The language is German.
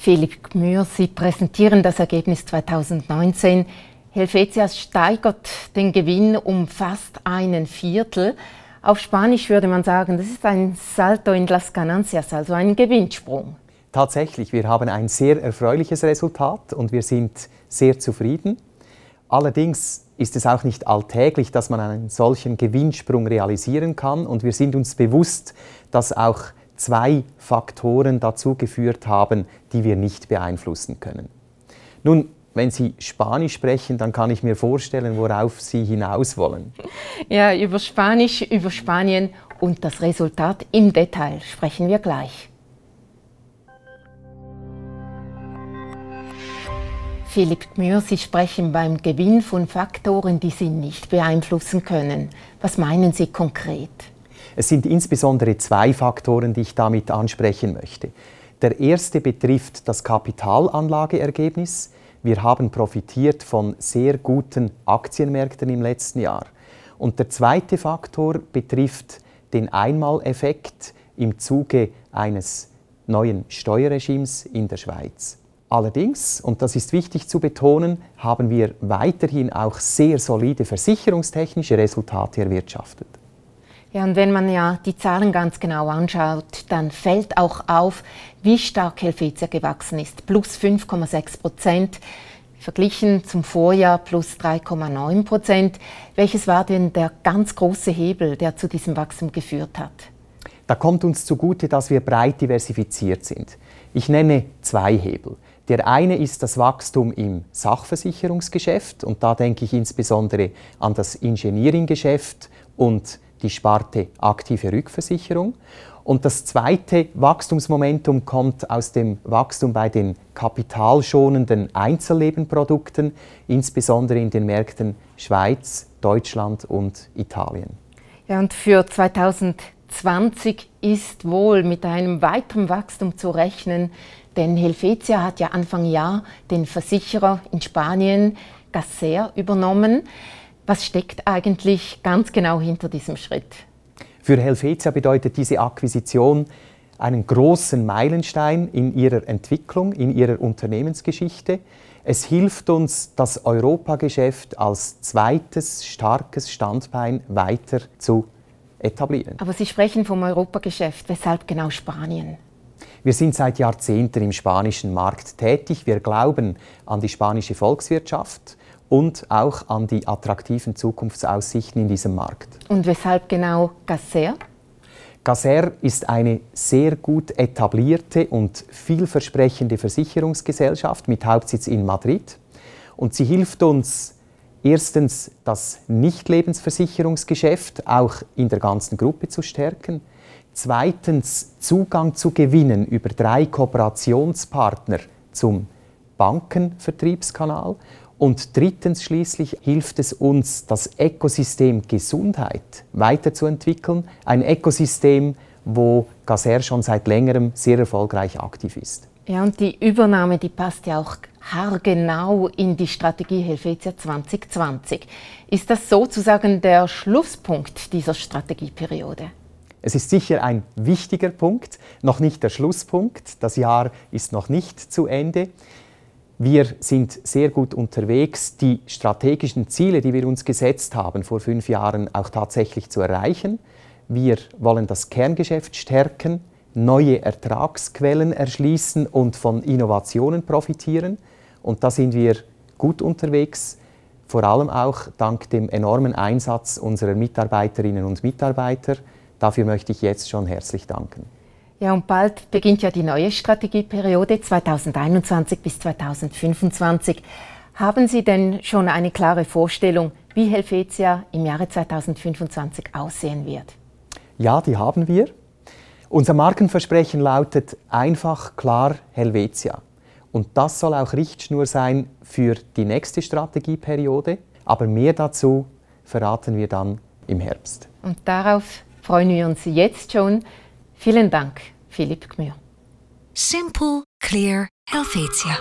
Philipp Gmür, Sie präsentieren das Ergebnis 2019. Helvetia steigert den Gewinn um fast einen Viertel. Auf Spanisch würde man sagen, das ist ein Salto en las ganancias, also ein Gewinnsprung. Tatsächlich, wir haben ein sehr erfreuliches Resultat und wir sind sehr zufrieden. Allerdings ist es auch nicht alltäglich, dass man einen solchen Gewinnsprung realisieren kann. Und wir sind uns bewusst, dass auch zwei Faktoren dazu geführt haben, die wir nicht beeinflussen können. Nun, wenn Sie Spanisch sprechen, dann kann ich mir vorstellen, worauf Sie hinaus wollen. Ja, über Spanisch, über Spanien und das Resultat im Detail sprechen wir gleich. Philipp Gmür, Sie sprechen beim Gewinn von Faktoren, die Sie nicht beeinflussen können. Was meinen Sie konkret? Es sind insbesondere zwei Faktoren, die ich damit ansprechen möchte. Der erste betrifft das Kapitalanlageergebnis. Wir haben profitiert von sehr guten Aktienmärkten im letzten Jahr. Und der zweite Faktor betrifft den Einmaleffekt im Zuge eines neuen Steuerregimes in der Schweiz. Allerdings, und das ist wichtig zu betonen, haben wir weiterhin auch sehr solide versicherungstechnische Resultate erwirtschaftet. Ja, und wenn man ja die Zahlen ganz genau anschaut, dann fällt auch auf, wie stark Helvetia gewachsen ist. Plus 5,6%, verglichen zum Vorjahr plus 3,9%. Welches war denn der ganz große Hebel, der zu diesem Wachstum geführt hat? Da kommt uns zugute, dass wir breit diversifiziert sind. Ich nenne zwei Hebel. Der eine ist das Wachstum im Sachversicherungsgeschäft und da denke ich insbesondere an das Engineering-Geschäft und die Sparte aktive Rückversicherung. Und das zweite Wachstumsmomentum kommt aus dem Wachstum bei den kapitalschonenden Einzellebenprodukten, insbesondere in den Märkten Schweiz, Deutschland und Italien. Ja, und für 2020 ist wohl mit einem weiteren Wachstum zu rechnen, denn Helvetia hat ja Anfang Jahr den Versicherer in Spanien, Caser, übernommen. Was steckt eigentlich ganz genau hinter diesem Schritt? Für Helvetia bedeutet diese Akquisition einen großen Meilenstein in ihrer Entwicklung, in ihrer Unternehmensgeschichte. Es hilft uns, das Europageschäft als zweites starkes Standbein weiter zu etablieren. Aber Sie sprechen vom Europageschäft. Weshalb genau Spanien? Wir sind seit Jahrzehnten im spanischen Markt tätig. Wir glauben an die spanische Volkswirtschaft und auch an die attraktiven Zukunftsaussichten in diesem Markt. Und weshalb genau Caser? Caser ist eine sehr gut etablierte und vielversprechende Versicherungsgesellschaft mit Hauptsitz in Madrid. Und sie hilft uns, erstens das Nicht-Lebensversicherungsgeschäft auch in der ganzen Gruppe zu stärken. Zweitens Zugang zu gewinnen über 3 Kooperationspartner zum Bankenvertriebskanal. Und drittens schließlich hilft es uns, das Ökosystem Gesundheit weiterzuentwickeln. Ein Ökosystem, wo Caser schon seit längerem sehr erfolgreich aktiv ist. Ja, und die Übernahme, die passt ja auch haargenau in die Strategie Helvetia 2020. Ist das sozusagen der Schlusspunkt dieser Strategieperiode? Es ist sicher ein wichtiger Punkt, noch nicht der Schlusspunkt. Das Jahr ist noch nicht zu Ende. Wir sind sehr gut unterwegs, die strategischen Ziele, die wir uns gesetzt haben, vor 5 Jahren auch tatsächlich zu erreichen. Wir wollen das Kerngeschäft stärken, neue Ertragsquellen erschließen und von Innovationen profitieren. Und da sind wir gut unterwegs, vor allem auch dank dem enormen Einsatz unserer Mitarbeiterinnen und Mitarbeiter. Dafür möchte ich jetzt schon herzlich danken. Ja, und bald beginnt ja die neue Strategieperiode 2021 bis 2025. Haben Sie denn schon eine klare Vorstellung, wie Helvetia im Jahre 2025 aussehen wird? Ja, die haben wir. Unser Markenversprechen lautet einfach, klar, Helvetia. Und das soll auch Richtschnur sein für die nächste Strategieperiode. Aber mehr dazu verraten wir dann im Herbst. Und darauf freuen wir uns jetzt schon. Vielen Dank, Philipp Gmür. Simple, clear, Helvetia.